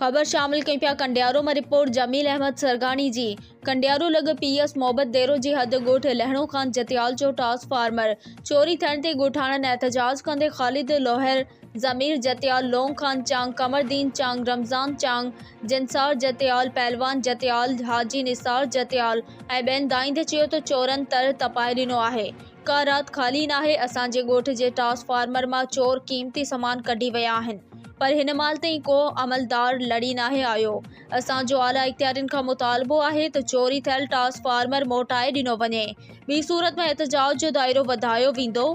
खबर शामिल कई पिया क़ंडियारो में रिपोर्ट जमील अहमद सरगानी जी। क़ंडियारो लॻ पीएस मोहब्बत देरो जी हद ॻोठ लहणो खान जतियाल जो ट्रांसफार्मर चोरी थियण ते ॻोठाणन एहतजाज कंदे ख़ालिद लोहर ज़मीर जतियाल लोंग खान चांग कमरदीन चांग रमज़ान चांग जिनसार जतियाल पहलवान जतियाल हाजी निसार जतियाल ऐं ॿियनि दाईंदे चयो त चोरन तर तपाए ॾिनो आहे। का रात खाली नाहे। असांजे ॻोठ जे ट्रांसफार्मर मां चोर कीमती सामान कढी विया आहिनि, पर हिन महिल ताईं को अमलदार लड़ी नाहे आयो। असांजो आला इख्तियारिन खां मुतालबो आहे त चोरी थियल ट्रांसफार्मर मोटाए ॾिनो वञे। ॿी सूरत में एहतजाज जो दायरो वधायो वेंदो।